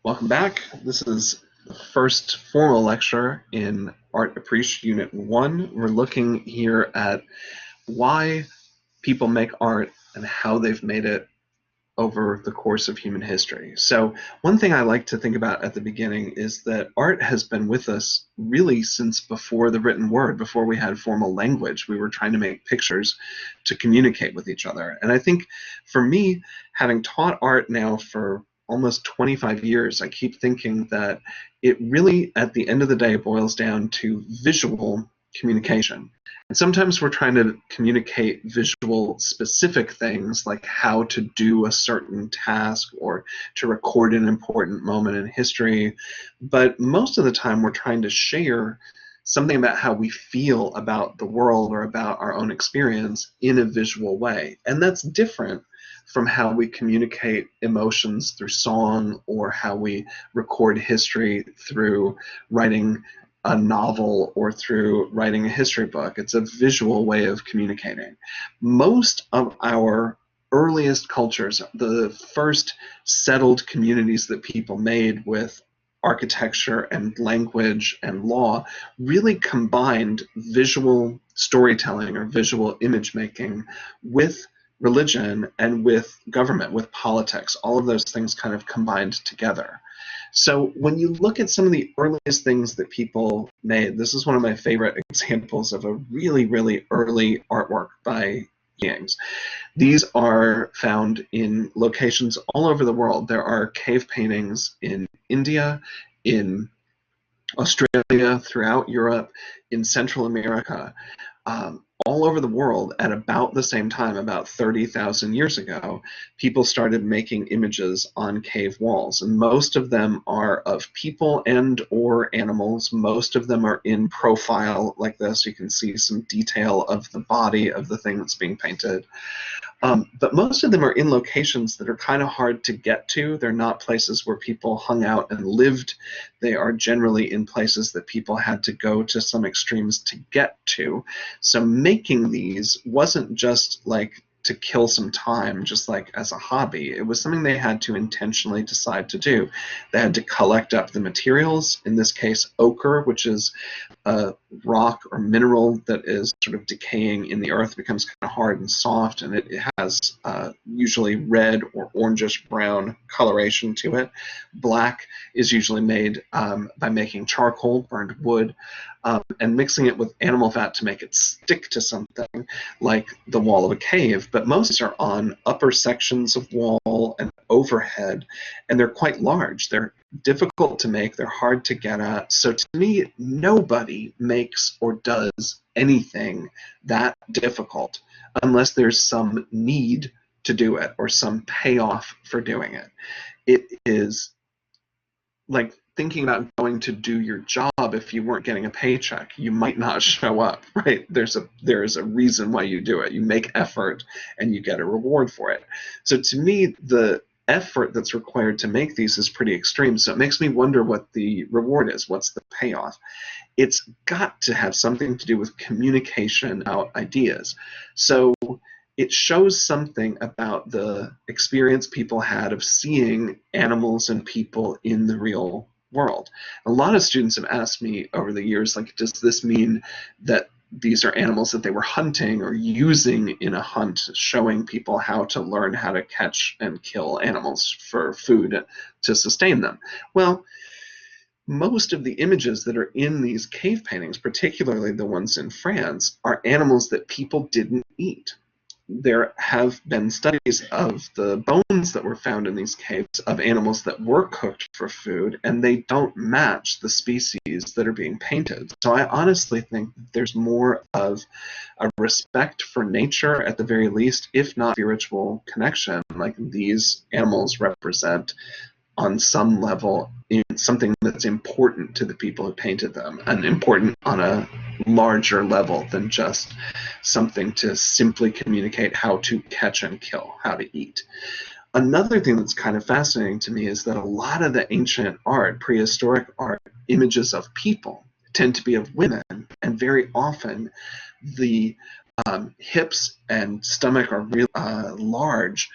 Welcome back. This is the first formal lecture in Art Appreciation Unit 1. We're looking here at why people make art and how they've made it over the course of human history. So one thing I like to think about at the beginning is that art has been with us really since before the written word, before we had formal language. We were trying to make pictures to communicate with each other. And I think for me, having taught art now for almost 25 years, I keep thinking that it really, at the end of the day, boils down to visual communication. And sometimes we're trying to communicate visual specific things like how to do a certain task or to record an important moment in history. But most of the time we're trying to share something about how we feel about the world or about our own experience in a visual way. And that's different from how we communicate emotions through song or how we record history through writing a novel or through writing a history book. It's a visual way of communicating. Most of our earliest cultures, the first settled communities that people made with architecture and language and law, really combined visual storytelling or visual image making with religion and with government, with politics. All of those things kind of combined together. So when you look at some of the earliest things that people made, this is one of my favorite examples of a really, really early artwork by beings. These are found in locations all over the world. There are cave paintings in India, in Australia, throughout Europe, in Central America, all over the world at about the same time, about 30,000 years ago, people started making images on cave walls. And most of them are of people and or animals. Most of them are in profile like this. You can see some detail of the body of the thing that's being painted. But most of them are in locations that are kind of hard to get to. They're not places where people hung out and lived. They are generally in places that people had to go to some extremes to get to. So making these wasn't just like to kill some time, just like as a hobby. It was something they had to intentionally decide to do. They had to collect up the materials, in this case ochre, which is a rock or mineral that is sort of decaying in the earth, becomes kind of hard and soft, and it has usually red or orangish brown coloration to it. Black is usually made by making charcoal, burned wood, and mixing it with animal fat to make it stick to something like the wall of a cave. But most are on upper sections of wall and overhead, and they're quite large. They're difficult to make, they're hard to get at. So to me, nobody makes or does anything that difficult unless there's some need to do it or some payoff for doing it. It is like thinking about going to do your job. If you weren't getting a paycheck, you might not show up, right? There's a reason why you do it. You make effort and you get a reward for it. So to me, the effort that's required to make these is pretty extreme. So it makes me wonder what the reward is. What's the payoff? It's got to have something to do with communication out ideas. So it shows something about the experience people had of seeing animals and people in the real world. A lot of students have asked me over the years, like, does this mean that these are animals that they were hunting or using in a hunt, showing people how to learn how to catch and kill animals for food to sustain them? Well, most of the images that are in these cave paintings, particularly the ones in France, are animals that people didn't eat. There have been studies of the bones that were found in these caves of animals that were cooked for food, and they don't match the species that are being painted. So I honestly think that there's more of a respect for nature, at the very least, if not spiritual connection, like these animals represent on some level in something that's important to the people who painted them, and important on a larger level than just something to simply communicate how to catch and kill, how to eat. Another thing that's kind of fascinating to me is that a lot of the ancient art, prehistoric art, images of people tend to be of women, and very often the hips and stomach are really large.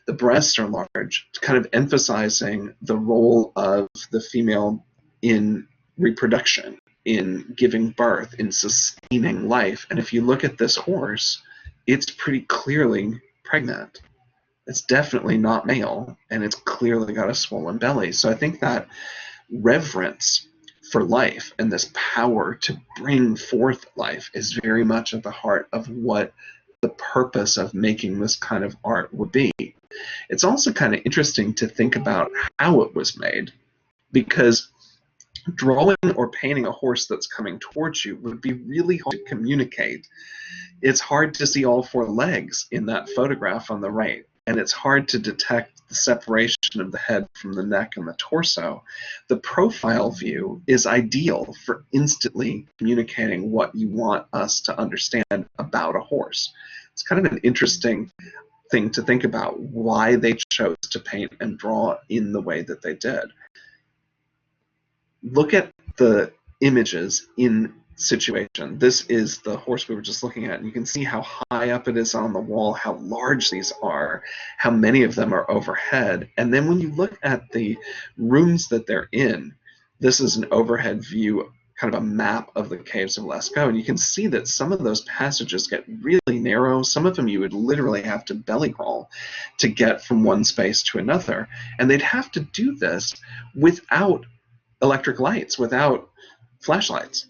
The breasts are large, kind of emphasizing the role of the female in reproduction, in giving birth, in sustaining life. And if you look at this horse, it's pretty clearly pregnant. It's definitely not male, and it's clearly got a swollen belly. So I think that reverence for life and this power to bring forth life is very much at the heart of what the purpose of making this kind of art would be. It's also kind of interesting to think about how it was made, because drawing or painting a horse that's coming towards you would be really hard to communicate. It's hard to see all four legs in that photograph on the right, and it's hard to detect the separation of the head from the neck and the torso. The profile view is ideal for instantly communicating what you want us to understand about a horse. It's kind of an interesting thing to think about, why they chose to paint and draw in the way that they did. Look at the images in situation. This is the horse we were just looking at, and you can see how high up it is on the wall, how large these are, how many of them are overhead. And then when you look at the rooms that they're in, this is an overhead view, kind of a map of the caves of Lascaux, and you can see that some of those passages get really narrow. Some of them you would literally have to belly crawl to get from one space to another, and they'd have to do this without electric lights, without flashlights.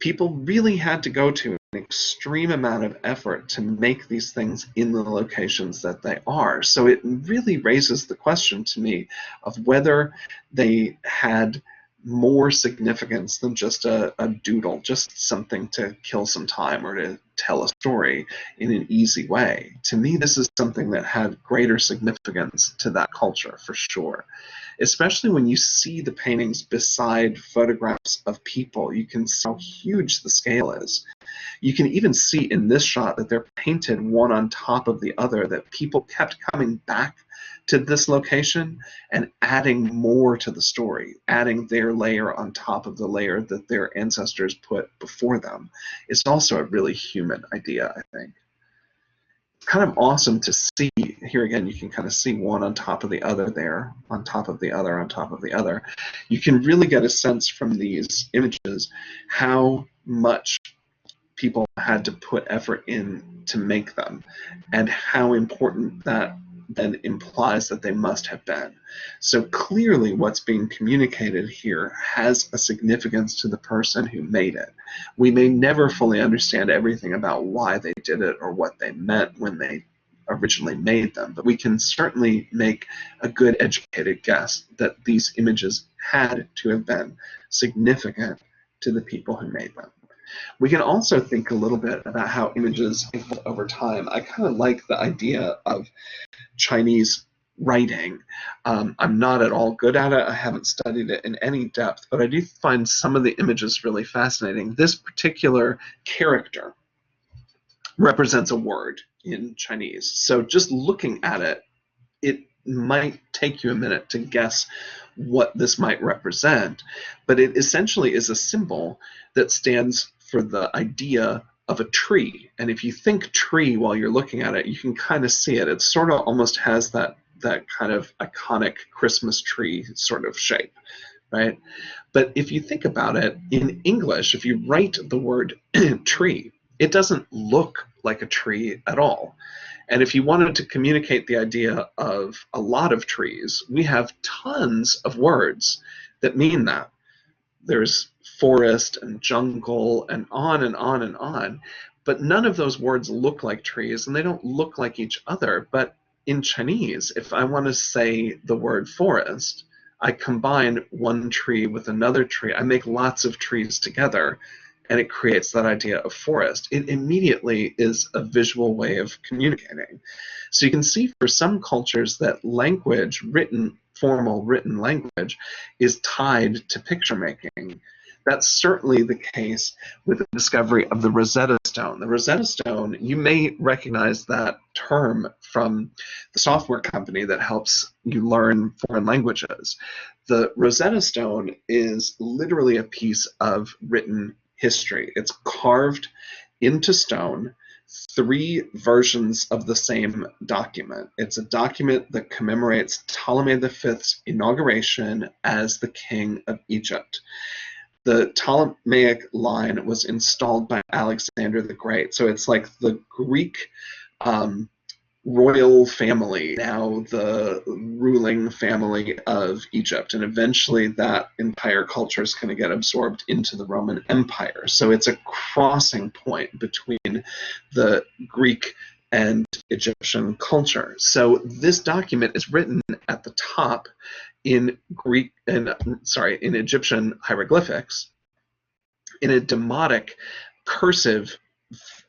People really had to go to an extreme amount of effort to make these things in the locations that they are. So it really raises the question to me of whether they had more significance than just a doodle, just something to kill some time or to tell a story in an easy way. To me, this is something that had greater significance to that culture, for sure. Especially when you see the paintings beside photographs of people, you can see how huge the scale is. You can even see in this shot that they're painted one on top of the other, that people kept coming back to this location and adding more to the story, adding their layer on top of the layer that their ancestors put before them. It's also a really human idea, I think. It's kind of awesome to see. Here again, you can kind of see one on top of the other there, on top of the other, on top of the other. You can really get a sense from these images how much people had to put effort in to make them, and how important that then implies that they must have been. So clearly what's being communicated here has a significance to the person who made it. We may never fully understand everything about why they did it or what they meant when they originally made them, but we can certainly make a good educated guess that these images had to have been significant to the people who made them. We can also think a little bit about how images evolve over time. I kind of like the idea of Chinese writing. I'm not at all good at it. I haven't studied it in any depth, but I do find some of the images really fascinating. This particular character represents a word in Chinese. So just looking at it, it might take you a minute to guess what this might represent, but it essentially is a symbol that stands for the idea of a tree. And if you think tree while you're looking at it, you can kind of see it. It sort of almost has that kind of iconic Christmas tree sort of shape, right? But if you think about it, in English, if you write the word tree, it doesn't look like a tree at all. And if you wanted to communicate the idea of a lot of trees, we have tons of words that mean that. There's forest and jungle and on and on and on, but none of those words look like trees, and they don't look like each other. But in Chinese, if I want to say the word forest, I combine one tree with another tree. I make lots of trees together, and it creates that idea of forest. It immediately is a visual way of communicating. So you can see for some cultures that language, formal written language, is tied to picture making. That's certainly the case with the discovery of the Rosetta Stone. The Rosetta Stone, you may recognize that term from the software company that helps you learn foreign languages. The Rosetta Stone is literally a piece of written history. It's carved into stone 3 versions of the same document. It's a document that commemorates Ptolemy V's inauguration as the king of Egypt. The Ptolemaic line was installed by Alexander the Great. So it's like the Greek royal family, now the ruling family of Egypt. And eventually that entire culture is going to get absorbed into the Roman Empire. So it's a crossing point between the Greek and Egyptian culture. So this document is written at the top in Egyptian hieroglyphics, in a demotic cursive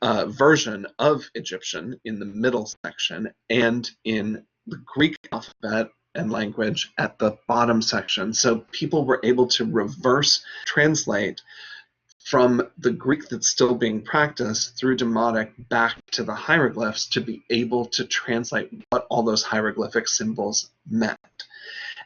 version of Egyptian in the middle section, and in the Greek alphabet and language at the bottom section. So people were able to reverse translate from the Greek that's still being practiced through demotic back to the hieroglyphs to be able to translate what all those hieroglyphic symbols meant.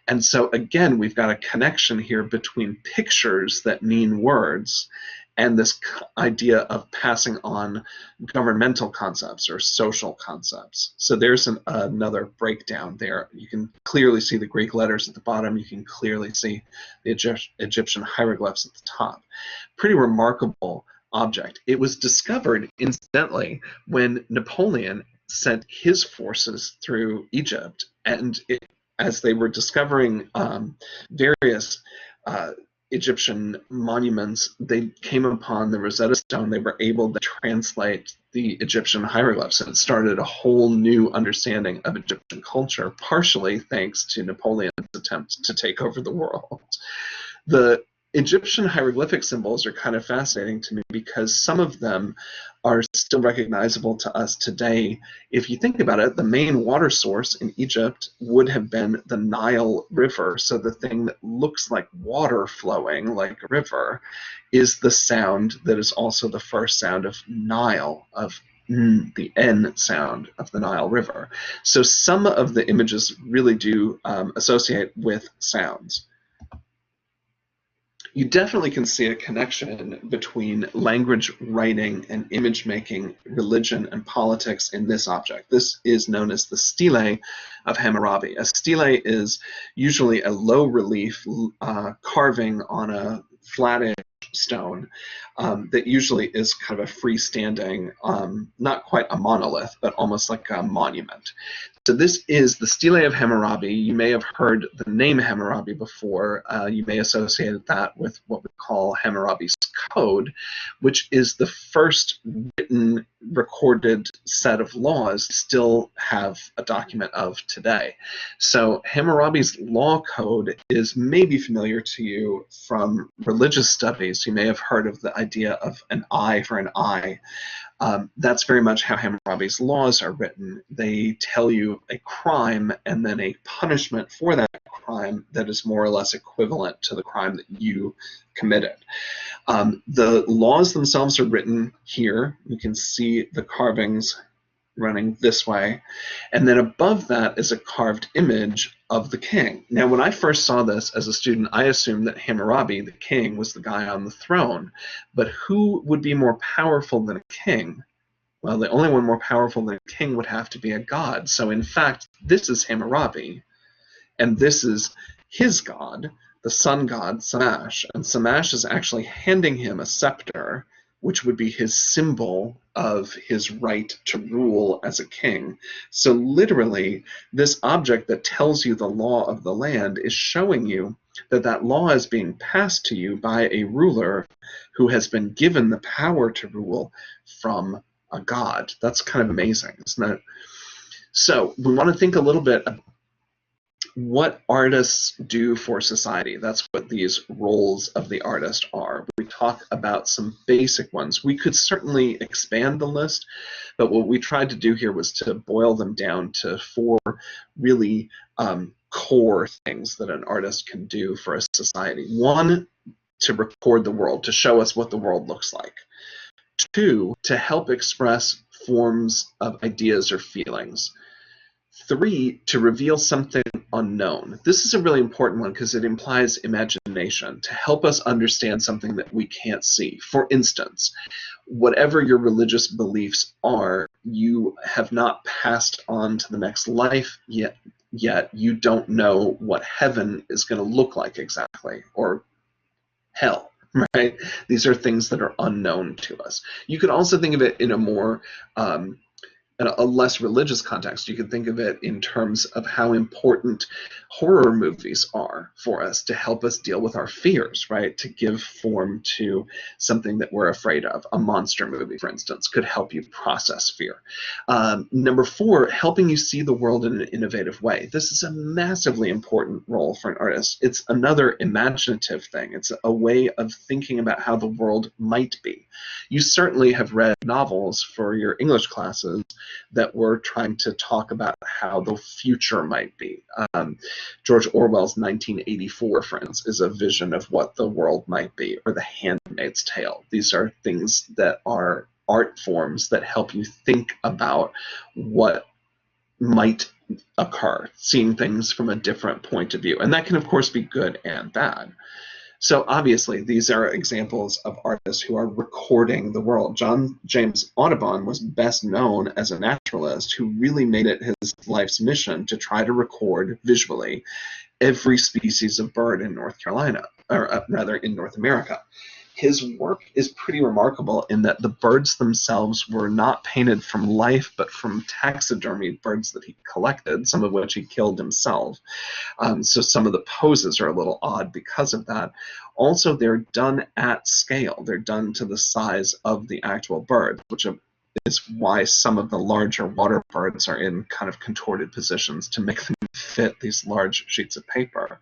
And so again, we've got a connection here between pictures that mean words and this idea of passing on governmental concepts or social concepts. So there's another breakdown there. You can clearly see the Greek letters at the bottom. You can clearly see the Egyptian hieroglyphs at the top. Pretty remarkable object. It was discovered, incidentally, when Napoleon sent his forces through Egypt, and as they were discovering various Egyptian monuments, they came upon the Rosetta Stone. They were able to translate the Egyptian hieroglyphs, and it started a whole new understanding of Egyptian culture, partially thanks to Napoleon's attempt to take over the world. The Egyptian hieroglyphic symbols are kind of fascinating to me because some of them are still recognizable to us today. If you think about it, the main water source in Egypt would have been the Nile River. So the thing that looks like water flowing like a river is the sound that is also the first sound of Nile, of the N sound of the Nile River. So some of the images really do associate with sounds. You definitely can see a connection between language writing and image making, religion, and politics in this object. This is known as the stele of Hammurabi. A stele is usually a low relief carving on a flat stone that usually is kind of a freestanding, not quite a monolith, but almost like a monument. So this is the stele of Hammurabi. You may have heard the name Hammurabi before. You may associate that with what we call Hammurabi's Code, which is the first written, recorded set of laws we still have a document of today. So Hammurabi's law code is maybe familiar to you from religious studies. You may have heard of the idea of an eye for an eye. That's very much how Hammurabi's laws are written. They tell you a crime and then a punishment for that crime that is more or less equivalent to the crime that you committed. The laws themselves are written here. You can see the carvings running this way. And then above that is a carved image of the king. Now, when I first saw this as a student, I assumed that Hammurabi, the king, was the guy on the throne. But who would be more powerful than a king? Well, the only one more powerful than a king would have to be a god. So in fact, this is Hammurabi, and this is his god, the sun god Shamash. And Shamash is actually handing him a scepter, which would be his symbol of his right to rule as a king. So literally, this object that tells you the law of the land is showing you that that law is being passed to you by a ruler who has been given the power to rule from a god. That's kind of amazing, isn't it? So we want to think a little bit about what artists do for society. That's what these roles of the artist are. We talk about some basic ones. We could certainly expand the list, but what we tried to do here was to boil them down to 4 really core things that an artist can do for a society. 1, to record the world, to show us what the world looks like. 2, to help express forms of ideas or feelings. 3, to reveal something unknown. This is a really important one because it implies imagination. imagination to help us understand something that we can't see. For instance, whatever your religious beliefs are, you have not passed on to the next life yet. You don't know what heaven is going to look like exactly, or hell, right? These are things that are unknown to us. You could also think of it in a more in a less religious context. You can think of it in terms of how important horror movies are for us to help us deal with our fears, right? To give form to something that we're afraid of. A monster movie, for instance, could help you process fear. Number 4, helping you see the world in an innovative way. This is a massively important role for an artist. It's another imaginative thing. It's a way of thinking about how the world might be. You certainly have read novels for your English classes that were trying to talk about how the future might be. George Orwell's 1984, for instance, is a vision of what the world might be, or The Handmaid's Tale. These are things that are art forms that help you think about what might occur, seeing things from a different point of view. And that can, of course, be good and bad. So obviously, these are examples of artists who are recording the world. John James Audubon was best known as a naturalist who really made it his life's mission to try to record visually every species of bird in North Carolina, or rather in North America. His work is pretty remarkable in that the birds themselves were not painted from life, but from taxidermied birds that he collected, some of which he killed himself. So some of the poses are a little odd because of that. Also, they're done at scale. They're done to the size of the actual bird, which is why some of the larger water birds are in kind of contorted positions to make them fit these large sheets of paper.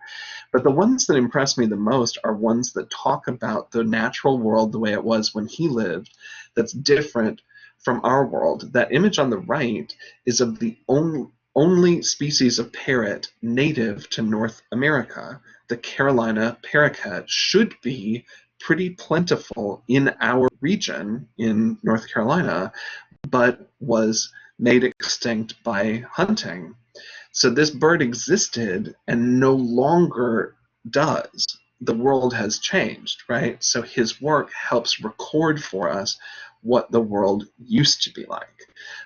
But the ones that impress me the most are ones that talk about the natural world the way it was when he lived, that's different from our world. That image on the right is of the only species of parrot native to North America. The Carolina parakeet should be pretty plentiful in our region in North Carolina, but was made extinct by hunting. So this bird existed and no longer does. The world has changed, right? So his work helps record for us what the world used to be like.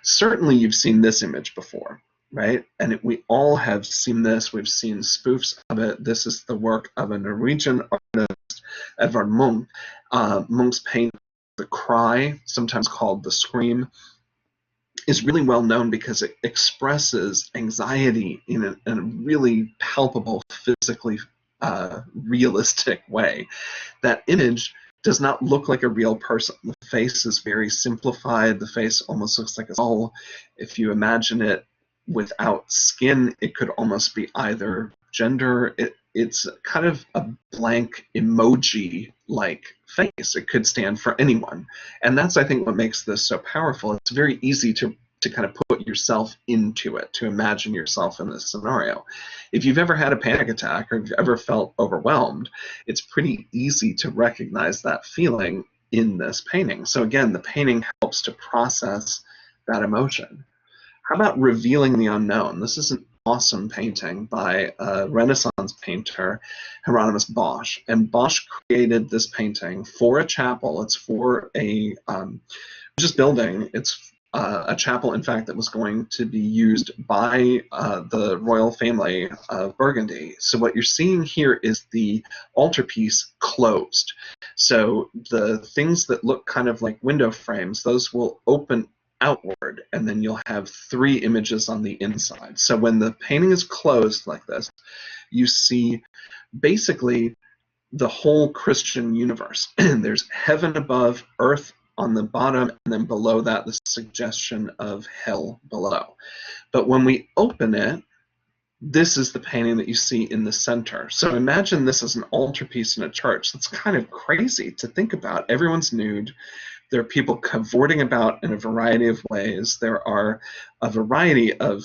Certainly you've seen this image before, right? And we all have seen this. We've seen spoofs of it. This is the work of a Norwegian artist, Edvard Munch. Munch's painting, The Cry, sometimes called The Scream, is really well known because it expresses anxiety in a really palpable, physically realistic way. That image does not look like a real person. The face is very simplified. The face almost looks like a skull. If you imagine it without skin, it could almost be either gender. It's kind of a blank emoji-like face. It could stand for anyone. And that's, I think, what makes this so powerful. It's very easy to kind of put yourself into it, to imagine yourself in this scenario. If you've ever had a panic attack or if you've ever felt overwhelmed, it's pretty easy to recognize that feeling in this painting. So again, the painting helps to process that emotion. How about Revealing the Unknown? This is an awesome painting by a Renaissance painter, Hieronymus Bosch. And Bosch created this painting for a chapel. It's for a just building. It's a chapel, in fact, that was going to be used by the royal family of Burgundy. So what you're seeing here is the altarpiece closed. So the things that look kind of like window frames, those will open outward, and then you'll have 3 images on the inside. So when the painting is closed like this, you see basically the whole Christian universe. There's heaven above, earth on the bottom, and then below that, the suggestion of hell below. But when we open it, this is the painting that you see in the center. So imagine this as an altarpiece in a church. That's kind of crazy to think about. Everyone's nude. There are people cavorting about in a variety of ways. There are a variety of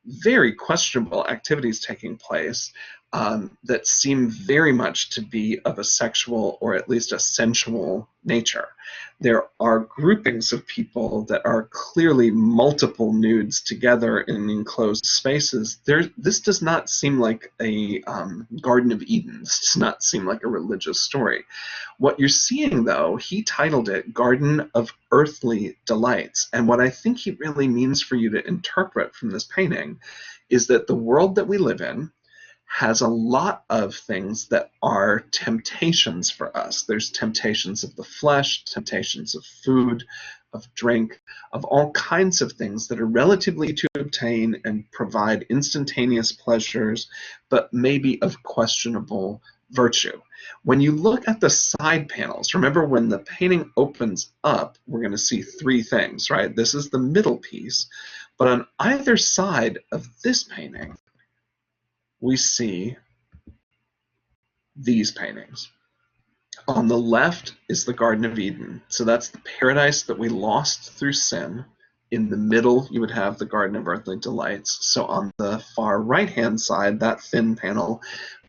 very questionable activities taking place. that seem very much to be of a sexual or at least a sensual nature. There are groupings of people that are clearly multiple nudes together in enclosed spaces. This does not seem like a Garden of Eden. This does not seem like a religious story. What you're seeing, though, he titled it Garden of Earthly Delights. And what I think he really means for you to interpret from this painting is that the world that we live in has a lot of things that are temptations for us. There's temptations of the flesh, temptations of food, of drink, of all kinds of things that are relatively to obtain and provide instantaneous pleasures, but maybe of questionable virtue. When you look at the side panels, remember when the painting opens up, we're going to see three things, right? This is the middle piece, but on either side of this painting, we see these paintings. On the left is the Garden of Eden. So that's the paradise that we lost through sin. In the middle, you would have the Garden of Earthly Delights. So on the far right-hand side, that thin panel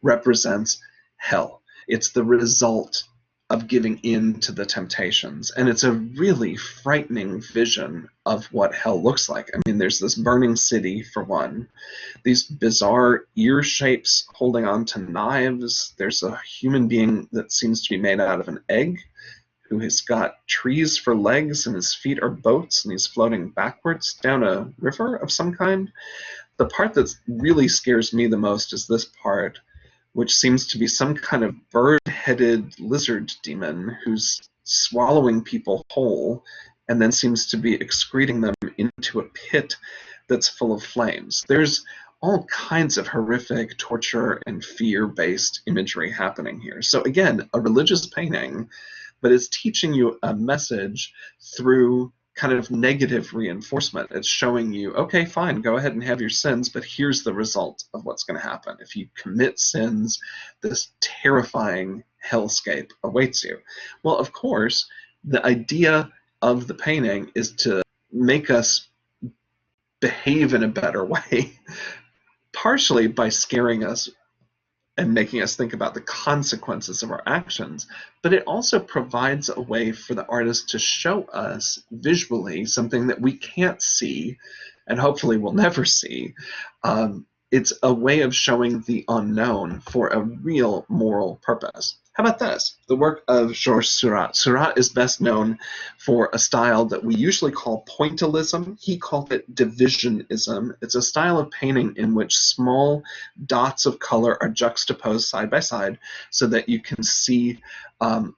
represents hell. It's the result of giving in to the temptations. And it's a really frightening vision of what hell looks like. I mean, there's this burning city, for one, these bizarre ear shapes holding on to knives. There's a human being that seems to be made out of an egg who has got trees for legs and his feet are boats and he's floating backwards down a river of some kind. The part that really scares me the most is this part, which seems to be some kind of bird-headed lizard demon who's swallowing people whole and then seems to be excreting them into a pit that's full of flames. There's all kinds of horrific torture and fear-based imagery happening here. So again, a religious painting, but it's teaching you a message through kind of negative reinforcement. It's showing you, okay, fine, go ahead and have your sins, but here's the result of what's going to happen. If you commit sins, this terrifying hellscape awaits you. Well, of course, the idea of the painting is to make us behave in a better way, partially by scaring us and making us think about the consequences of our actions, but it also provides a way for the artist to show us visually something that we can't see and hopefully will never see. It's a way of showing the unknown for a real moral purpose. How about this? The work of Georges Seurat. Seurat is best known for a style that we usually call pointillism. He called it divisionism. It's a style of painting in which small dots of color are juxtaposed side by side so that you can see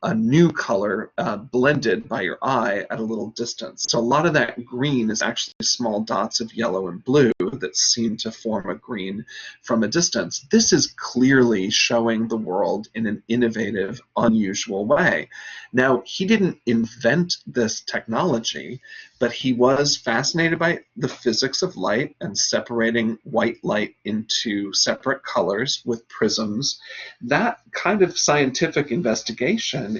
a new color blended by your eye at a little distance. So a lot of that green is actually small dots of yellow and blue that seem to form a green from a distance. This is clearly showing the world in an innovative, unusual way. Now, he didn't invent this technology, but he was fascinated by the physics of light and separating white light into separate colors with prisms. That kind of scientific investigation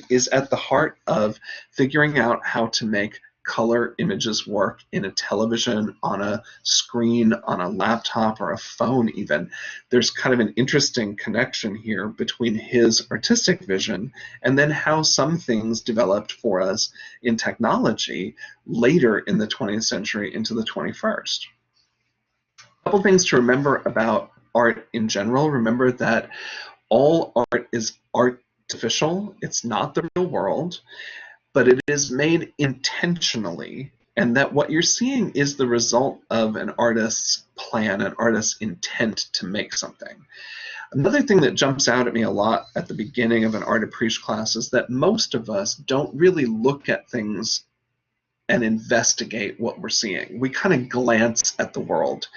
is at the heart of figuring out how to make color images work in a television, on a screen, on a laptop, or a phone even. There's kind of an interesting connection here between his artistic vision and then how some things developed for us in technology later in the 20th century into the 21st. A couple things to remember about art in general. Remember that all art is artificial. It's not the real world, but it is made intentionally, and that what you're seeing is the result of an artist's plan, an artist's intent to make something. Another thing that jumps out at me a lot at the beginning of an art appreciation class is that most of us don't really look at things and investigate what we're seeing. We kind of glance at the world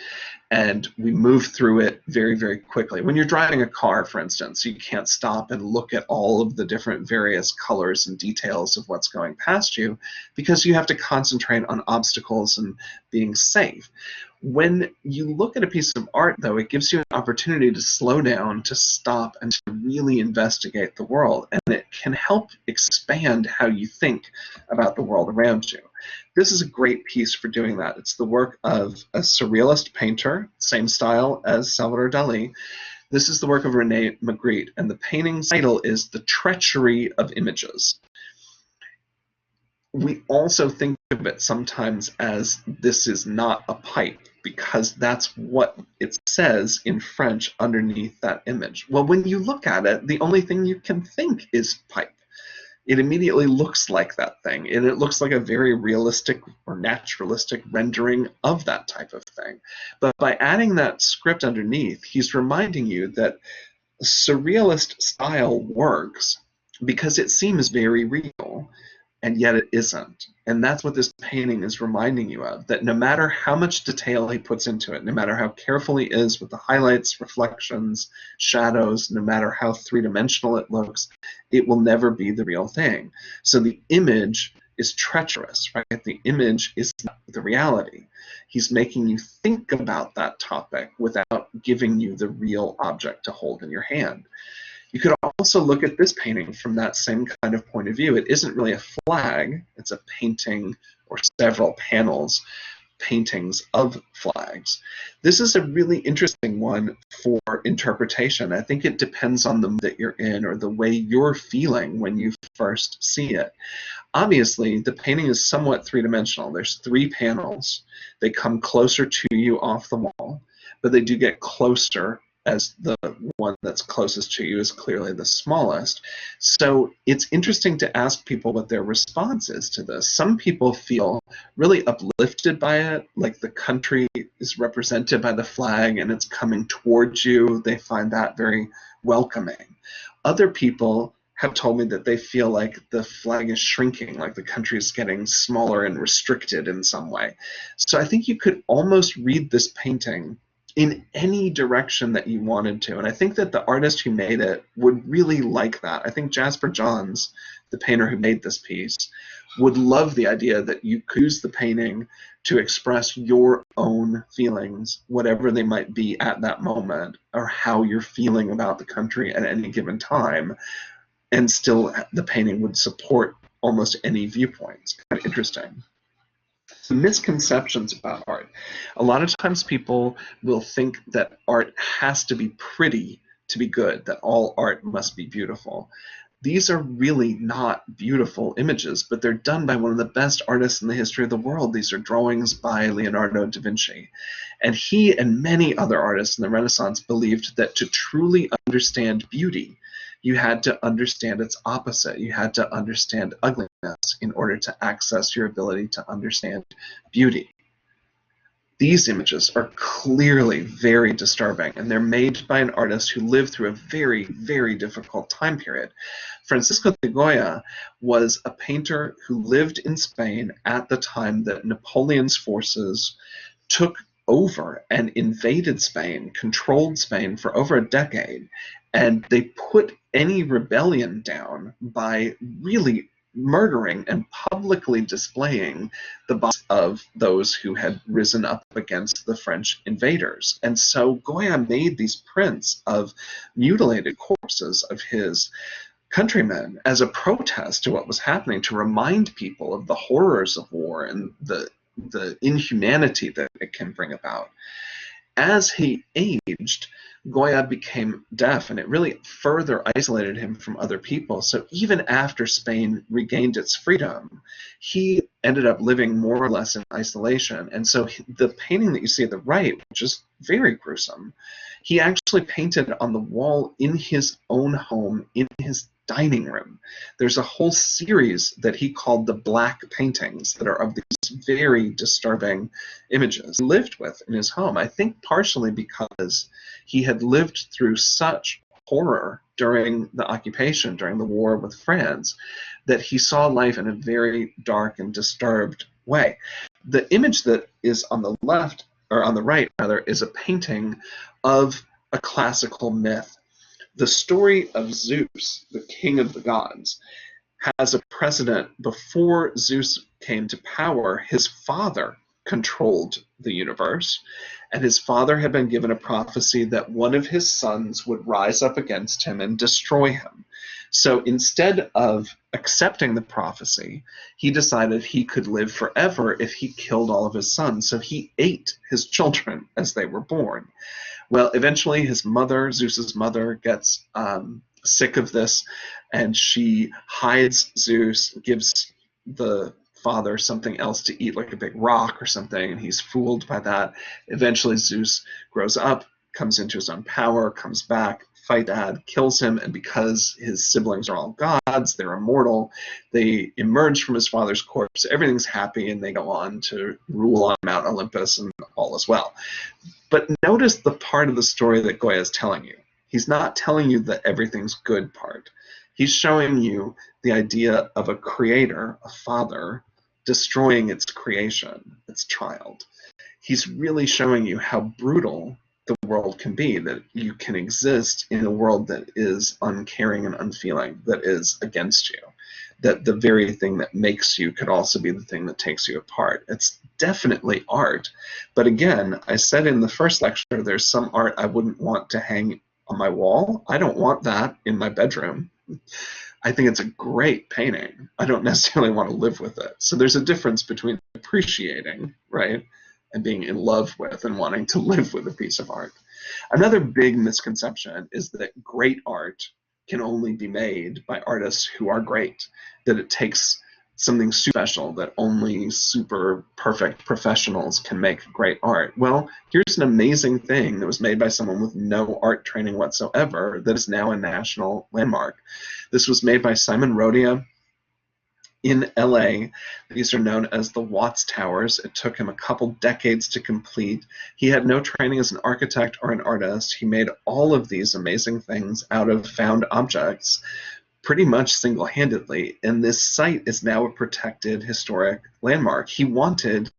and we move through it very, very quickly. When you're driving a car, for instance, you can't stop and look at all of the different various colors and details of what's going past you because you have to concentrate on obstacles and being safe. When you look at a piece of art, though, it gives you an opportunity to slow down, to stop, and to really investigate the world, and it can help expand how you think about the world around you. This is a great piece for doing that. It's the work of a surrealist painter, same style as Salvador Dali, This is the work of Rene Magritte, and the painting's title is The Treachery of Images. We also think of it sometimes as this is not a pipe, because that's what it says in French underneath that image. Well, when you look at it, the only thing you can think is pipe. It immediately looks like that thing, and it looks like a very realistic or naturalistic rendering of that type of thing. But by adding that script underneath, he's reminding you that surrealist style works because it seems very real, and yet it isn't. And that's what this painting is reminding you of, that no matter how much detail he puts into it, no matter how careful he is with the highlights, reflections, shadows, no matter how three-dimensional it looks, it will never be the real thing. So the image is treacherous, right? The image is not the reality. He's making you think about that topic without giving you the real object to hold in your hand. You could also look at this painting from that same kind of point of view. It isn't really a flag, it's a painting or several panels, paintings of flags. This is a really interesting one for interpretation. I think it depends on the mood that you're in or the way you're feeling when you first see it. Obviously, the painting is somewhat three-dimensional. There's 3 panels. They come closer to you off the wall, but they do get closer as the one that's closest to you is clearly the smallest. So it's interesting to ask people what their response is to this. Some people feel really uplifted by it, like the country is represented by the flag and it's coming towards you. They find that very welcoming. Other people have told me that they feel like the flag is shrinking, like the country is getting smaller and restricted in some way. So I think you could almost read this painting in any direction that you wanted to. And I think that the artist who made it would really like that. I think Jasper Johns, the painter who made this piece, would love the idea that you could use the painting to express your own feelings, whatever they might be at that moment, or how you're feeling about the country at any given time, and still the painting would support almost any viewpoint. It's kind of interesting. Misconceptions about art. A lot of times people will think that art has to be pretty to be good, that all art must be beautiful. These are really not beautiful images, but they're done by one of the best artists in the history of the world. These are drawings by Leonardo da Vinci. And he and many other artists in the Renaissance believed that to truly understand beauty, you had to understand its opposite. You had to understand ugliness in order to access your ability to understand beauty. These images are clearly very disturbing, and they're made by an artist who lived through a very, very difficult time period. Francisco de Goya was a painter who lived in Spain at the time that Napoleon's forces took over and invaded Spain, controlled Spain for over a decade, and they put any rebellion down by really murdering and publicly displaying the bodies of those who had risen up against the French invaders. And so Goya made these prints of mutilated corpses of his countrymen as a protest to what was happening, to remind people of the horrors of war and the inhumanity that it can bring about. As he aged, Goya became deaf, and it really further isolated him from other people. So even after Spain regained its freedom, he ended up living more or less in isolation. And so the painting that you see at the right, which is very gruesome, he actually painted on the wall in his own home, in his dining room. There's a whole series that he called the black paintings that are of these very disturbing images he lived with in his home. I think partially because he had lived through such horror during the occupation, during the war with France, that he saw life in a very dark and disturbed way. The image that is on the left, or on the right rather, is a painting of a classical myth. The story of Zeus, the king of the gods, has a precedent. Before Zeus came to power, his father controlled the universe, and his father had been given a prophecy that one of his sons would rise up against him and destroy him. So instead of accepting the prophecy, he decided he could live forever if he killed all of his sons. So he ate his children as they were born. Well, eventually his mother, Zeus's mother, gets sick of this, and she hides Zeus, gives the father something else to eat, like a big rock or something, and he's fooled by that. Eventually Zeus grows up, comes into his own power, comes back, fights Dad, kills him, and because his siblings are all gods, they're immortal, they emerge from his father's corpse, everything's happy, and they go on to rule on Mount Olympus, and all is well. But notice the part of the story that Goya is telling you. He's not telling you that everything's good part. He's showing you the idea of a creator, a father, destroying its creation, its child. He's really showing you how brutal the world can be, that you can exist in a world that is uncaring and unfeeling, that is against you, that the very thing that makes you could also be the thing that takes you apart. It's definitely art. But again, I said in the first lecture, there's some art I wouldn't want to hang on my wall. I don't want that in my bedroom. I think it's a great painting. I don't necessarily want to live with it. So there's a difference between appreciating, right, and being in love with and wanting to live with a piece of art. Another big misconception is that great art can only be made by artists who are great, that it takes something special, that only super perfect professionals can make great art. Well, here's an amazing thing that was made by someone with no art training whatsoever that is now a national landmark. This was made by Simon Rodia in LA. These are known as the Watts Towers. It took him a couple decades to complete. He had no training as an architect or an artist. He made all of these amazing things out of found objects pretty much single-handedly, and this site is now a protected historic landmark. He wanted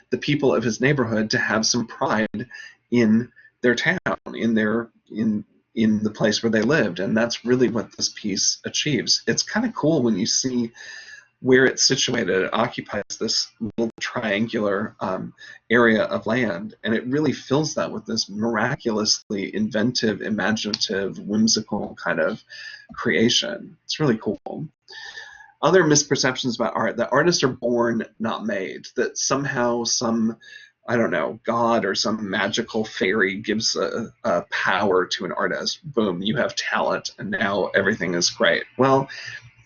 the people of his neighborhood to have some pride in their town, in the place where they lived, and that's really what this piece achieves. It's kind of cool when you see where it's situated. It occupies this little triangular area of land, and it really fills that with this miraculously inventive, imaginative, whimsical kind of creation. It's really cool. Other misperceptions about art: that artists are born, not made, that somehow some, I don't know, God or some magical fairy gives a power to an artist. Boom, you have talent, and now everything is great. Well,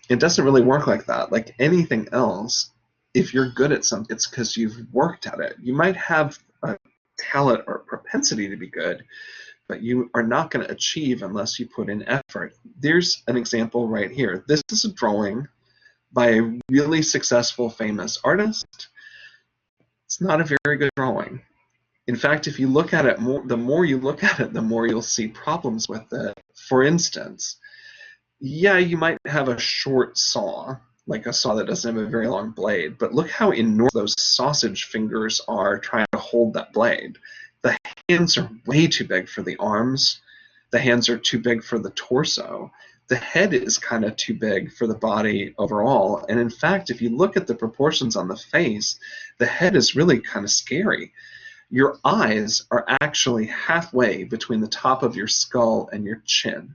it doesn't really work like that. Like anything else, if you're good at something, it's because you've worked at it. You might have a talent or propensity to be good, but you are not going to achieve unless you put in effort. There's an example right here. This is a drawing by a really successful, famous artist. It's not a very good drawing. In fact, if you look at it more, the more you look at it, the more you'll see problems with it. For instance, yeah, you might have a short saw, like a saw that doesn't have a very long blade, but look how enormous those sausage fingers are trying to hold that blade. The hands are way too big for the arms. The hands are too big for the torso. The head is kind of too big for the body overall. And in fact, if you look at the proportions on the face, the head is really kind of scary. Your eyes are actually halfway between the top of your skull and your chin.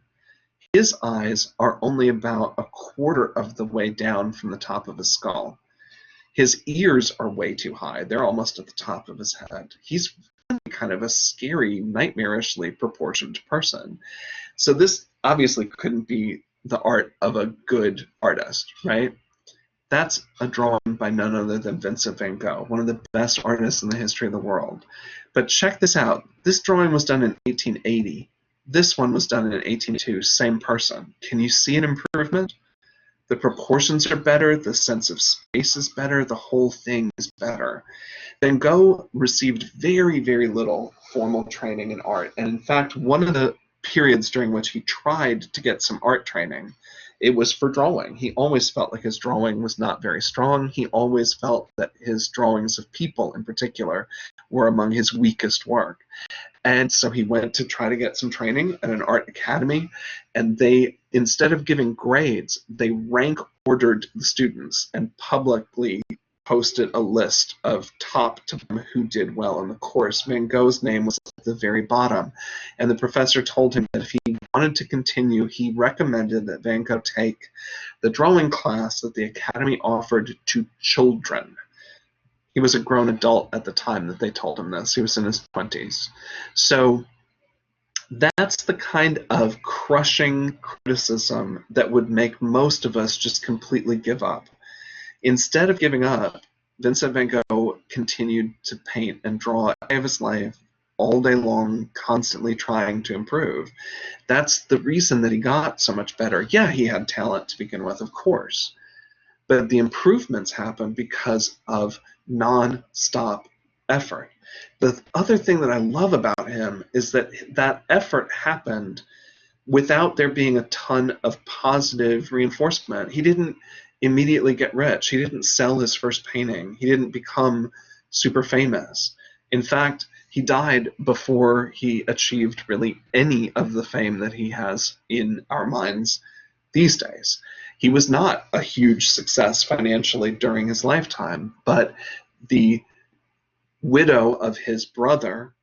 His eyes are only about a quarter of the way down from the top of his skull. His ears are way too high. They're almost at the top of his head. He's really kind of a scary, nightmarishly proportioned person. So this obviously couldn't be the art of a good artist, right? That's a drawing by none other than Vincent van Gogh, one of the best artists in the history of the world. But check this out. This drawing was done in 1880. This one was done in 1882, same person. Can you see an improvement? The proportions are better, the sense of space is better, the whole thing is better. Van Gogh received very, very little formal training in art, and in fact, one of the periods during which he tried to get some art training, it was for drawing. He always felt like his drawing was not very strong. He always felt that his drawings of people in particular were among his weakest work. And so he went to try to get some training at an art academy, and they, instead of giving grades, they rank ordered the students and publicly posted a list of top to bottom who did well in the course. Van Gogh's name was at the very bottom, and the professor told him that if he wanted to continue, he recommended that Van Gogh take the drawing class that the academy offered to children. He was a grown adult at the time that they told him this. He was in his 20s. So That's the kind of crushing criticism that would make most of us just completely give up. Instead of giving up, Vincent van Gogh continued to paint and draw every day of his life, all day long, constantly trying to improve. That's the reason that he got so much better. Yeah, he had talent to begin with, of course, but the improvements happened because of non-stop effort. The other thing that I love about him is that that effort happened without there being a ton of positive reinforcement. He didn't immediately get rich. He didn't sell his first painting. He didn't become super famous. In fact, he died before he achieved really any of the fame that he has in our minds these days. He was not a huge success financially during his lifetime, but the widow of his brother,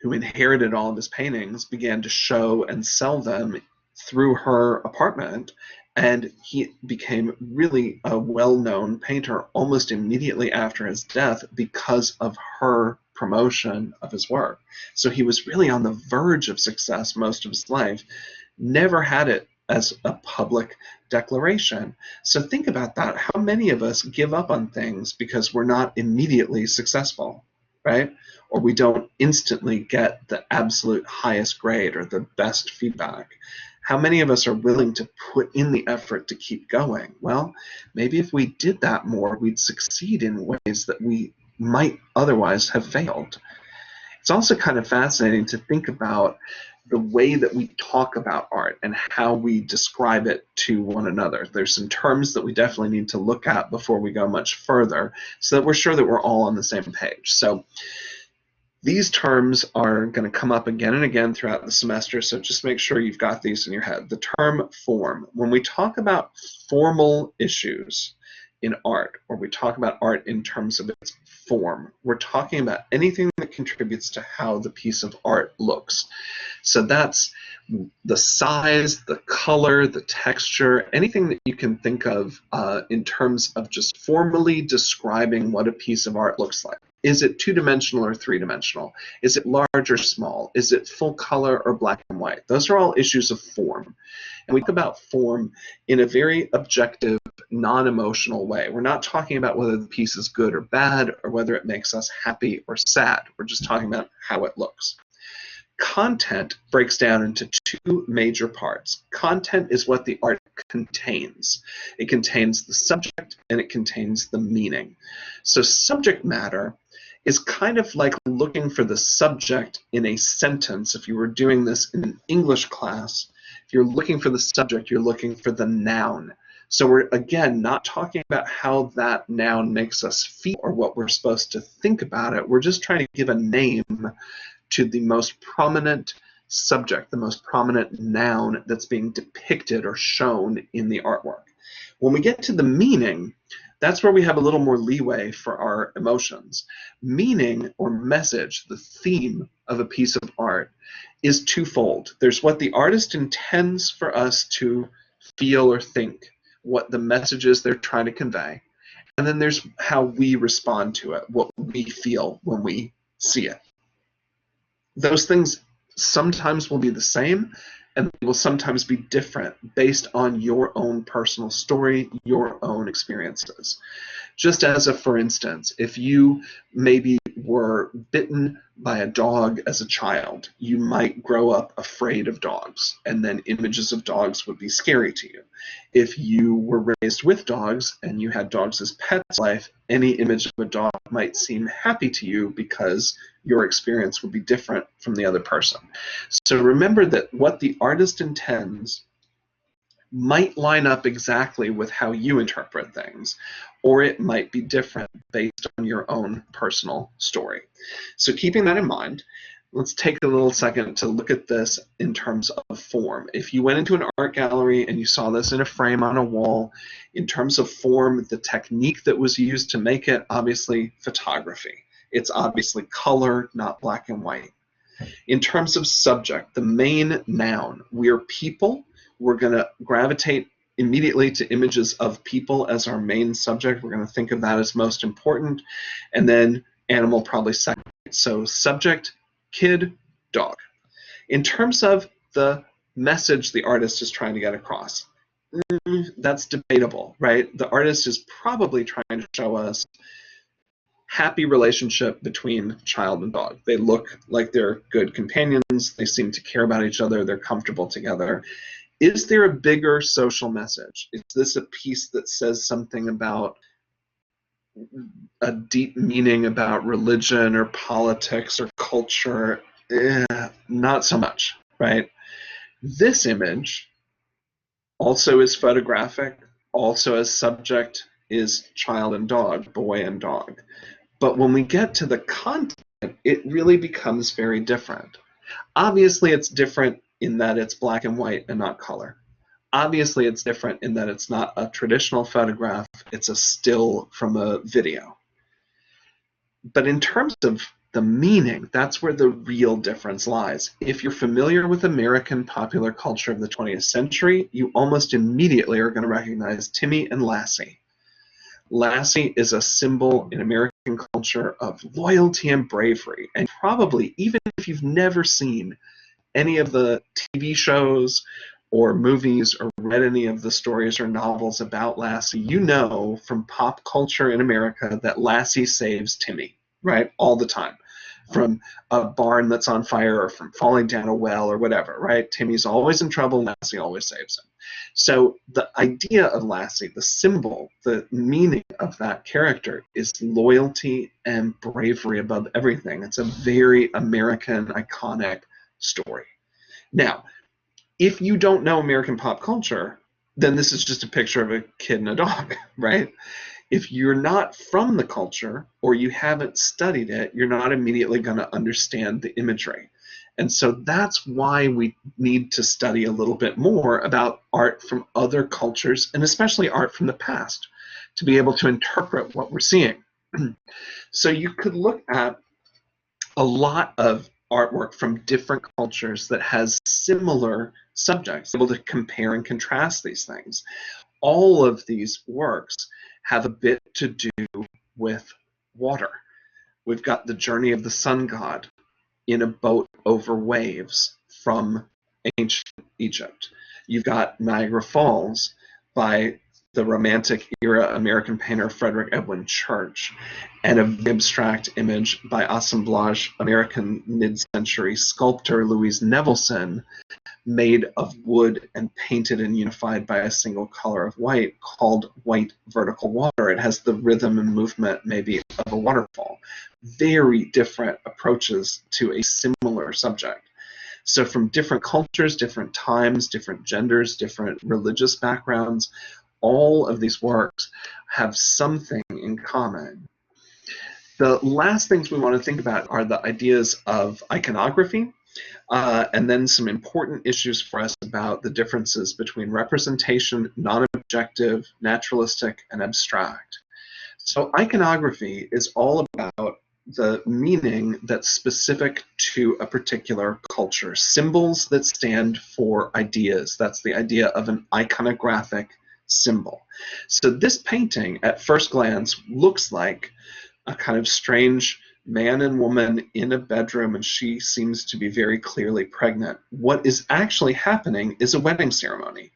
who inherited all of his paintings, began to show and sell them through her apartment, and he became really a well-known painter almost immediately after his death because of her promotion of his work. So he was really on the verge of success most of his life, never had it as a public declaration. So think about that. How many of us give up on things because we're not immediately successful, right? Or we don't instantly get the absolute highest grade or the best feedback? How many of us are willing to put in the effort to keep going? Well, maybe if we did that more, we'd succeed in ways that we might otherwise have failed. It's also kind of fascinating to think about the way that we talk about art and how we describe it to one another. There's some terms that we definitely need to look at before we go much further so that we're sure that we're all on the same page. So these terms are going to come up again and again throughout the semester, so just make sure you've got these in your head. The term form. When we talk about formal issues in art, or we talk about art in terms of its form, we're talking about anything that contributes to how the piece of art looks. So that's the size, the color, the texture, anything that you can think of in terms of just formally describing what a piece of art looks like. Is it two-dimensional or three-dimensional? Is it large or small? Is it full color or black and white? Those are all issues of form. And we talk about form in a very objective, non-emotional way. We're not talking about whether the piece is good or bad or whether it makes us happy or sad. We're just talking about how it looks. Content breaks down into two major parts. Content is what the art contains. It contains the subject and it contains the meaning. So subject matter is kind of like looking for the subject in a sentence. If you were doing this in an English class, if you're looking for the subject, you're looking for the noun. So we're, again, not talking about how that noun makes us feel or what we're supposed to think about it. We're just trying to give a name to the most prominent subject, the most prominent noun that's being depicted or shown in the artwork. When we get to the meaning, that's where we have a little more leeway for our emotions. Meaning or message, the theme of a piece of art, is twofold. There's what the artist intends for us to feel or think, what the messages they're trying to convey, and then there's how we respond to it, what we feel when we see it. Those things sometimes will be the same, and they will sometimes be different based on your own personal story, your own experiences. Just as a for instance, if you maybe were bitten by a dog as a child, you might grow up afraid of dogs, and then images of dogs would be scary to you. If you were raised with dogs and you had dogs as pets in life, any image of a dog might seem happy to you because your experience would be different from the other person. So remember that what the artist intends might line up exactly with how you interpret things, or it might be different based on your own personal story. So keeping that in mind, let's take a little second to look at this in terms of form. If you went into an art gallery and you saw this in a frame on a wall, in terms of form, the technique that was used to make it, obviously photography. It's obviously color, not black and white. In terms of subject, the main noun, we're people. We're going to gravitate immediately to images of people as our main subject. We're going to think of that as most important, and then animal probably second. So subject, kid, dog. In terms of the message the artist is trying to get across, that's debatable, right? The artist is probably trying to show us happy relationship between child and dog. They look like they're good companions. They seem to care about each other. They're comfortable together. Is there a bigger social message? Is this a piece that says something about a deep meaning about religion or politics or culture? Not so much, right? This image also is photographic, also as subject is child and dog, boy and dog. But when we get to the content, it really becomes very different. Obviously, it's different in that it's black and white and not color. Obviously, it's different in that it's not a traditional photograph, it's a still from a video. But in terms of the meaning, that's where the real difference lies. If you're familiar with American popular culture of the 20th century, you almost immediately are going to recognize Timmy and Lassie. Lassie is a symbol in American culture of loyalty and bravery. And probably, even if you've never seen any of the TV shows or movies or read any of the stories or novels about Lassie, you know from pop culture in America that Lassie saves Timmy, right? All the time. From a barn that's on fire or from falling down a well or whatever, right? Timmy's always in trouble, Lassie always saves him. So the idea of Lassie, the symbol, the meaning of that character is loyalty and bravery above everything. It's a very American, iconic story. Now, if you don't know American pop culture, then this is just a picture of a kid and a dog, right? If you're not from the culture or you haven't studied it, you're not immediately going to understand the imagery. And so that's why we need to study a little bit more about art from other cultures, and especially art from the past, to be able to interpret what we're seeing. So you could look at a lot of artwork from different cultures that has similar subjects, able to compare and contrast these things. All of these works have a bit to do with water. We've got the journey of the sun god in a boat over waves from ancient Egypt. You've got Niagara Falls by the Romantic era American painter Frederick Edwin Church, and an abstract image by assemblage American mid-century sculptor Louise Nevelson, made of wood and painted and unified by a single color of white, called White Vertical Water. It has the rhythm and movement maybe of a waterfall. Very different approaches to a similar subject. So from different cultures, different times, different genders, different religious backgrounds, all of these works have something in common. The last things we want to think about are the ideas of iconography, and then some important issues for us about the differences between representation, non-objective, naturalistic, and abstract. So iconography is all about the meaning that's specific to a particular culture. Symbols that stand for ideas. That's the idea of an iconographic symbol. So this painting, at first glance, looks like a kind of strange man and woman in a bedroom, and she seems to be very clearly pregnant. What is actually happening is a wedding ceremony.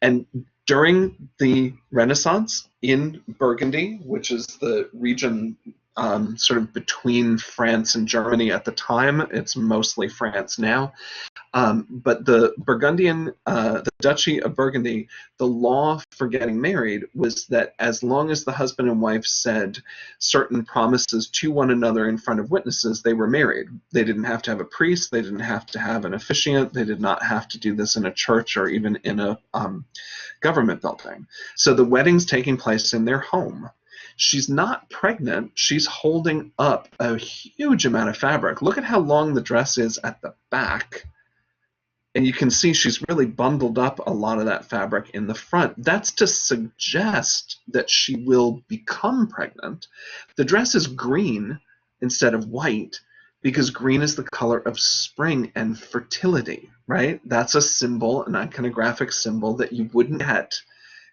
And during the Renaissance in Burgundy, which is the region sort of between France and Germany at the time, it's mostly France now, but the Duchy of Burgundy, the law for getting married was that as long as the husband and wife said certain promises to one another in front of witnesses, they were married. They didn't have to have a priest, they didn't have to have an officiant, they did not have to do this in a church or even in a government building. So the wedding's taking place in their home. She's not pregnant, she's holding up a huge amount of fabric. Look at how long the dress is at the back. And you can see she's really bundled up a lot of that fabric in the front. That's to suggest that she will become pregnant. The dress is green instead of white because green is the color of spring and fertility, right? That's a symbol, an iconographic symbol that you wouldn't get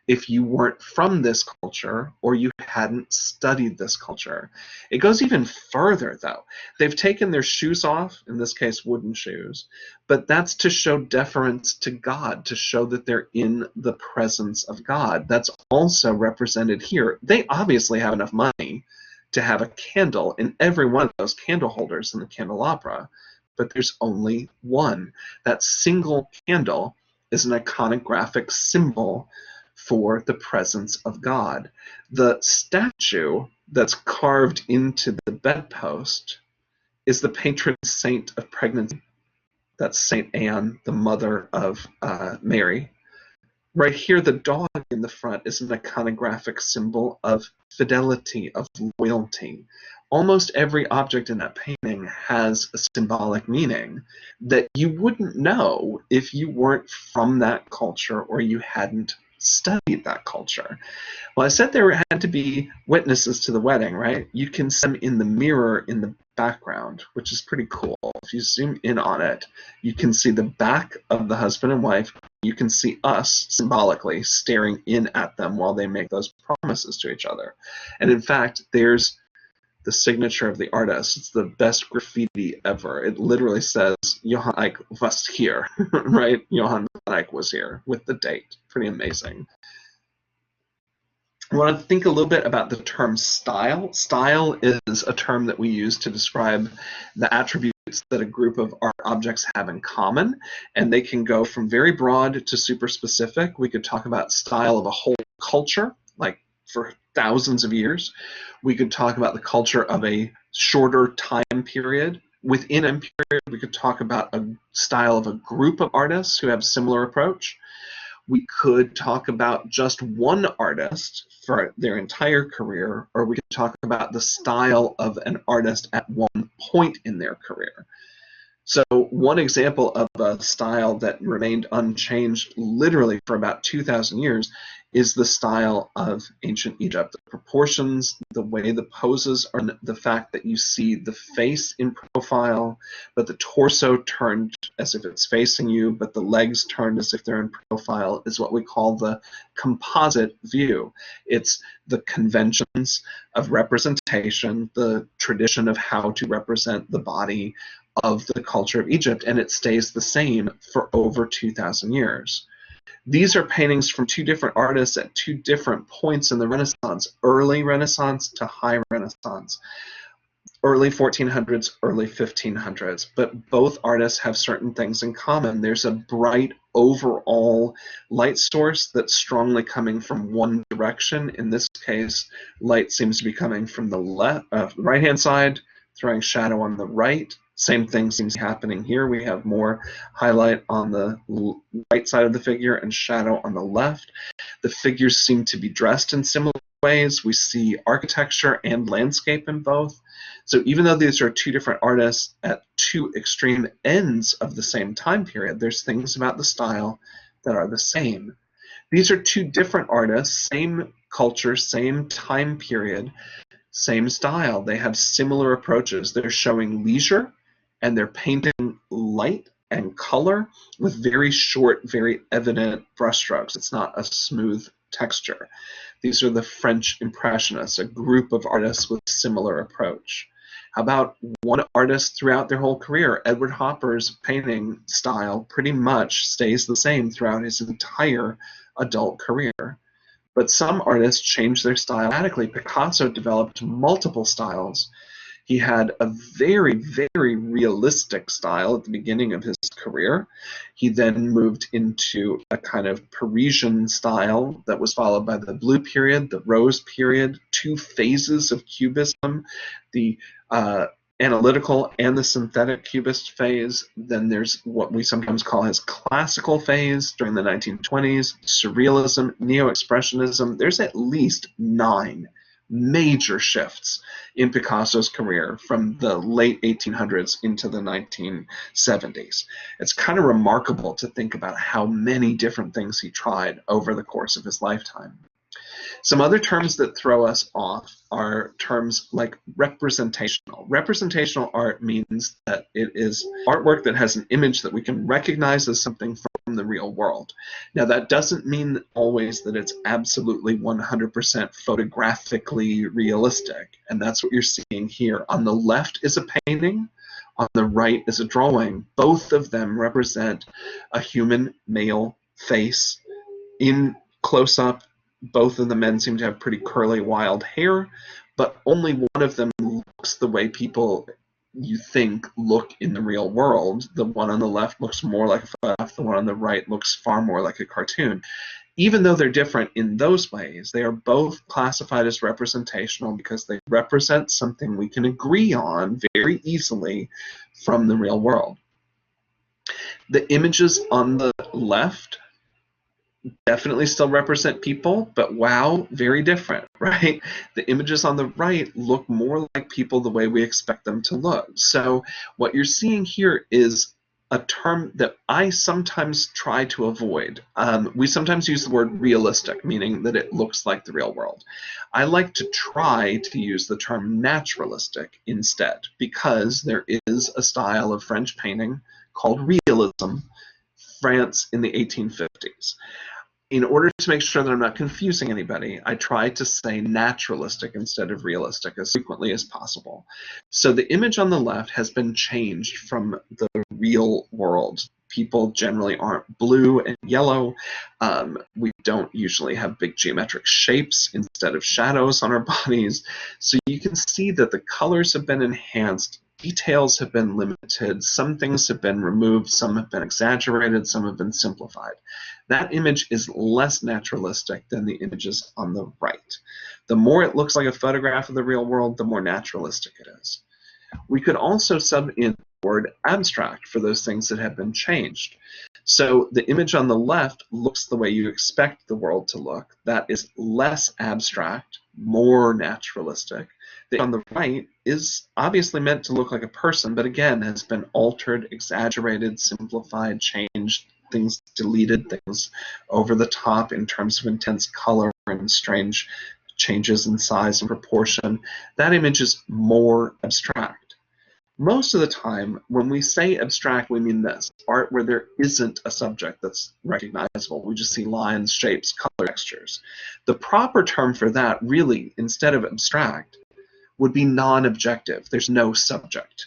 if you weren't from this culture or you hadn't studied this culture. It goes even further, though. They've taken their shoes off, in this case wooden shoes, but that's to show deference to God, to show that they're in the presence of God. That's also represented here. They obviously have enough money to have a candle in every one of those candle holders in the candelabra, but there's only one. That single candle is an iconographic symbol for the presence of God. The statue that's carved into the bedpost is the patron saint of pregnancy. That's Saint Anne, the mother of Mary. Right here, the dog in the front is an iconographic symbol of fidelity, of loyalty. Almost every object in that painting has a symbolic meaning that you wouldn't know if you weren't from that culture or you hadn't studied that culture. Well, I said there had to be witnesses to the wedding, right? You can see them in the mirror in the background, which is pretty cool. If you zoom in on it, you can see the back of the husband and wife. You can see us symbolically staring in at them while they make those promises to each other. And in fact, there's the signature of the artist. It's the best graffiti ever. It literally says, Johann Eich was here, right? Johann Eich was here with the date. Pretty amazing. I want to think a little bit about the term style. Style is a term that we use to describe the attributes that a group of art objects have in common, and they can go from very broad to super specific. We could talk about style of a whole culture, like for thousands of years. We could talk about the culture of a shorter time period. Within a period, we could talk about a style of a group of artists who have similar approach. We could talk about just one artist for their entire career, or we could talk about the style of an artist at one point in their career. So one example of a style that remained unchanged literally for about 2,000 years is the style of ancient Egypt. The proportions, the way the poses are, the fact that you see the face in profile, but the torso turned as if it's facing you, but the legs turned as if they're in profile, is what we call the composite view. It's the conventions of representation, the tradition of how to represent the body of the culture of Egypt, and it stays the same for over 2,000 years. These are paintings from two different artists at two different points in the Renaissance, early Renaissance to high Renaissance, early 1400s, early 1500s, but both artists have certain things in common. There's a bright overall light source that's strongly coming from one direction. In this case, light seems to be coming from the right-hand side, throwing shadow on the right. Same thing seems to be happening here. We have more highlight on the right side of the figure and shadow on the left. The figures seem to be dressed in similar ways. We see architecture and landscape in both. So even though these are two different artists at two extreme ends of the same time period, there's things about the style that are the same. These are two different artists, same culture, same time period, same style. They have similar approaches. They're showing leisure, and they're painting light and color with very short, very evident brushstrokes. It's not a smooth texture. These are the French Impressionists, a group of artists with similar approach. How about one artist throughout their whole career? Edward Hopper's painting style pretty much stays the same throughout his entire adult career. But some artists change their style radically. Picasso developed multiple styles. He had a very, very realistic style at the beginning of his career. He then moved into a kind of Parisian style that was followed by the Blue period, the Rose period, two phases of Cubism, the analytical and the synthetic Cubist phase. Then there's what we sometimes call his classical phase during the 1920s, Surrealism, Neo-Expressionism. There's at least 9 major shifts in Picasso's career from the late 1800s into the 1970s. It's kind of remarkable to think about how many different things he tried over the course of his lifetime. Some other terms that throw us off are terms like representational. Representational art means that it is artwork that has an image that we can recognize as something from the real world. Now, that doesn't mean always that it's absolutely 100% photographically realistic, and that's what you're seeing here. On the left is a painting, on the right is a drawing. Both of them represent a human male face in close-up. Both of the men seem to have pretty curly, wild hair, but only one of them looks the way people you think look in the real world. The one on the left looks more like a photograph. The one on the right looks far more like a cartoon. Even though they're different in those ways, they are both classified as representational because they represent something we can agree on very easily from the real world. The images on the left definitely still represent people, but wow, very different, right? The images on the right look more like people the way we expect them to look. So what you're seeing here is a term that I sometimes try to avoid. We sometimes use the word realistic, meaning that it looks like the real world. I like to try to use the term naturalistic instead, because there is a style of French painting called realism, France in the 1850s. In order to make sure that I'm not confusing anybody, I try to say naturalistic instead of realistic as frequently as possible. So the image on the left has been changed from the real world. People generally aren't blue and yellow. We don't usually have big geometric shapes instead of shadows on our bodies. So you can see that the colors have been enhanced. Details have been limited, some things have been removed, some have been exaggerated, some have been simplified. That image is less naturalistic than the images on the right. The more it looks like a photograph of the real world, the more naturalistic it is. We could also sub in the word abstract for those things that have been changed. So the image on the left looks the way you expect the world to look. That is less abstract, more naturalistic. The on the right is obviously meant to look like a person, but again has been altered, exaggerated, simplified, changed, things deleted, things over the top in terms of intense color and strange changes in size and proportion. That image is more abstract. Most of the time, when we say abstract, we mean this: art where there isn't a subject that's recognizable. We just see lines, shapes, color, textures. The proper term for that, really, instead of abstract, would be non-objective. There's no subject.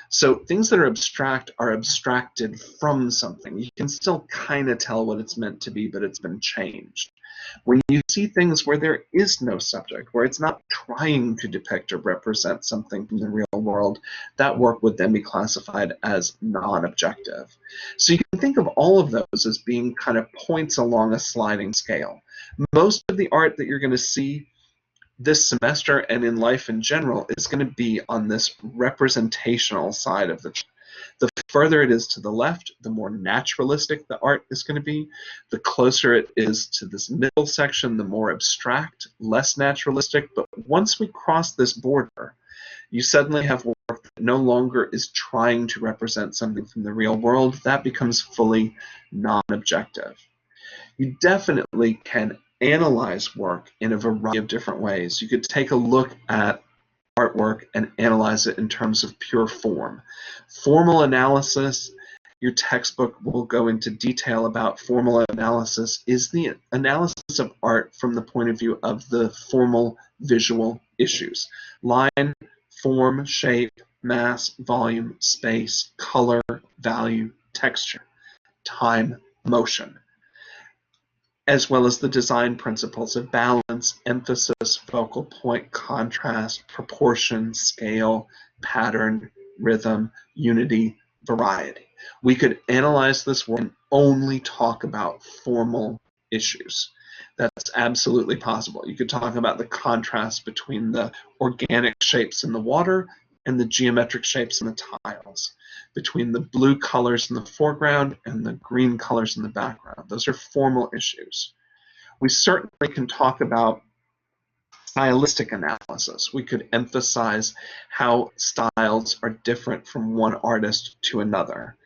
So things that are abstracted from something. You can still kind of tell what it's meant to be, but it's been changed. When you see things where there is no subject, where it's not trying to depict or represent something from the real world, that work would then be classified as non-objective. So you can think of all of those as being kind of points along a sliding scale. Most of the art that you're going to see this semester and in life in general is going to be on this representational side of the further it is to the left, the more naturalistic the art is going to be. The closer it is to this middle section, the more abstract, less naturalistic. But once we cross this border, you suddenly have work that no longer is trying to represent something from the real world. That becomes fully non-objective. You definitely can analyze work in a variety of different ways. You could take a look at artwork and analyze it in terms of pure form. Formal analysis, your textbook will go into detail about formal analysis, is the analysis of art from the point of view of the formal visual issues. Line, form, shape, mass, volume, space, color, value, texture, time, motion, as well as the design principles of balance, emphasis, focal point, contrast, proportion, scale, pattern, rhythm, unity, variety. We could analyze this work and only talk about formal issues. That's absolutely possible. You could talk about the contrast between the organic shapes in the water and the geometric shapes in the tiles, between the blue colors in the foreground and the green colors in the background. Those are formal issues. We certainly can talk about stylistic analysis. We could emphasize how styles are different from one artist to another,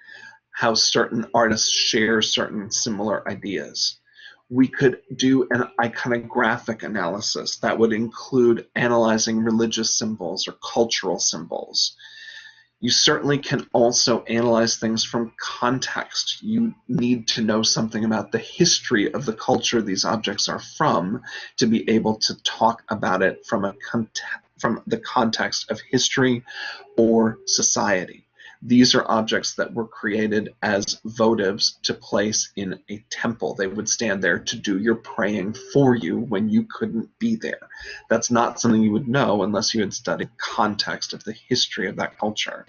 how certain artists share certain similar ideas. We could do an iconographic analysis that would include analyzing religious symbols or cultural symbols. You certainly can also analyze things from context. You need to know something about the history of the culture these objects are from to be able to talk about it from the context of history or society. These are objects that were created as votives to place in a temple. They would stand there to do your praying for you when you couldn't be there. That's not something you would know unless you had studied context of the history of that culture.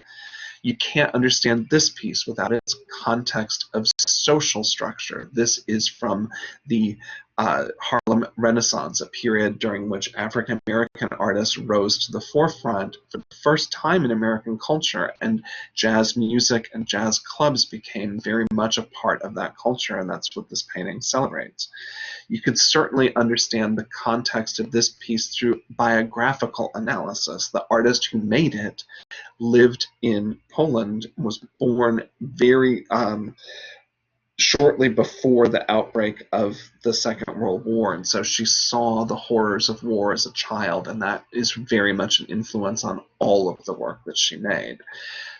You can't understand this piece without its context of social structure. This is from the Harlem Renaissance, a period during which African American artists rose to the forefront for the first time in American culture, and jazz music and jazz clubs became very much a part of that culture, and that's what this painting celebrates. You could certainly understand the context of this piece through biographical analysis. The artist who made it lived in Poland, was born very shortly before the outbreak of the Second World War, and so she saw the horrors of war as a child, and that is very much an influence on all of the work that she made.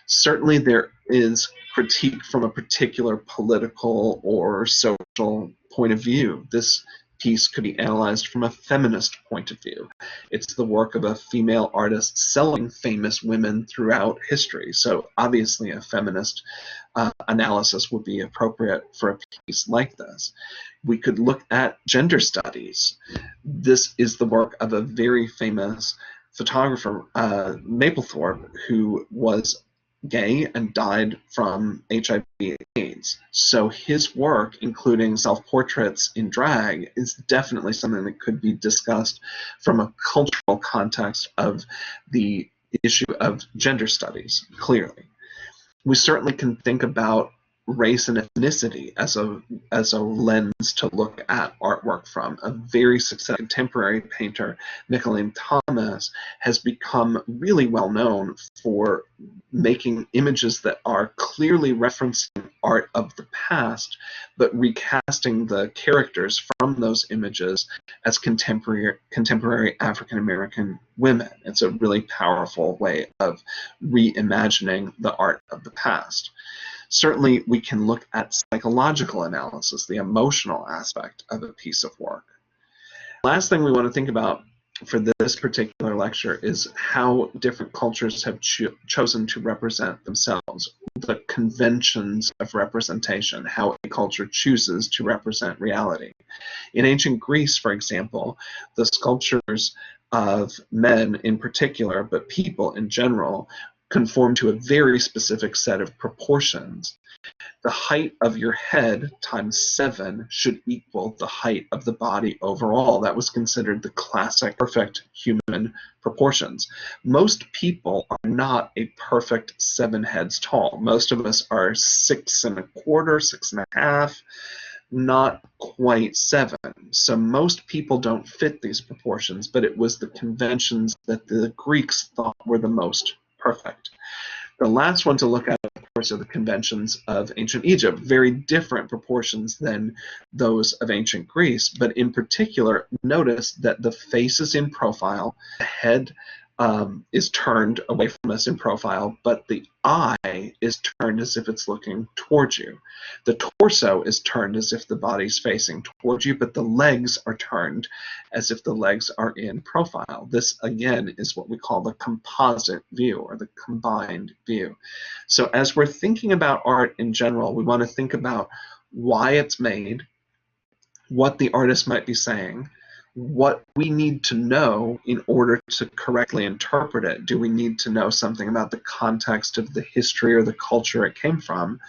Certainly there is critique from a particular political or social point of view. This piece could be analyzed from a feminist point of view. It's the work of a female artist selling famous women throughout history, so obviously a feminist analysis would be appropriate for a piece like this. We could look at gender studies. This is the work of a very famous photographer, Mapplethorpe, who was gay and died from HIV/AIDS. So his work, including self-portraits in drag, is definitely something that could be discussed from a cultural context of the issue of gender studies, clearly. We certainly can think about race and ethnicity as a lens to look at artwork from. A very successful contemporary painter, Nicolene Thomas, has become really well known for making images that are clearly referencing art of the past, but recasting the characters from those images as contemporary African American women. It's a really powerful way of reimagining the art of the past. Certainly, we can look at psychological analysis, the emotional aspect of a piece of work. Last thing we want to think about for this particular lecture is how different cultures have chosen to represent themselves, the conventions of representation, how a culture chooses to represent reality. In ancient Greece, for example, the sculptures of men in particular, but people in general, conform to a very specific set of proportions. The height of your head times 7 should equal the height of the body overall. That was considered the classic perfect human proportions. Most people are not a perfect 7 heads tall. Most of us are 6 1/4, 6 1/2, not quite 7. So most people don't fit these proportions, but it was the conventions that the Greeks thought were the most perfect. The last one to look at, of course, are the conventions of ancient Egypt. Very different proportions than those of ancient Greece, but in particular, notice that the face is in profile, the head is turned away from us in profile, but the eye is turned as if it's looking towards you. The torso is turned as if the body's facing towards you, but the legs are turned as if the legs are in profile. This, again, is what we call the composite view, or the combined view. So as we're thinking about art in general, we want to think about why it's made, what the artist might be saying, what we need to know in order to correctly interpret it. Do we need to know something about the context of the history or the culture it came from?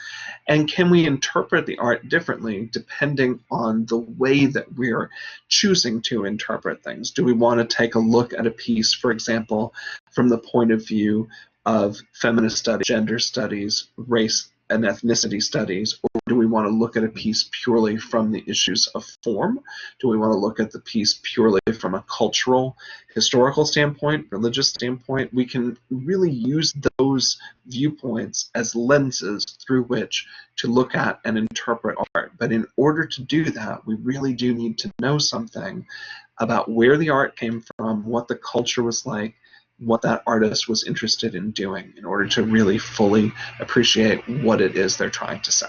And can we interpret the art differently depending on the way that we're choosing to interpret things? Do we want to take a look at a piece, for example, from the point of view of feminist studies, gender studies, race an ethnicity studies, or do we want to look at a piece purely from the issues of form? Do we want to look at the piece purely from a cultural, historical standpoint, religious standpoint? We can really use those viewpoints as lenses through which to look at and interpret art. But in order to do that, we really do need to know something about where the art came from, what the culture was like, what that artist was interested in doing in order to really fully appreciate what it is they're trying to say.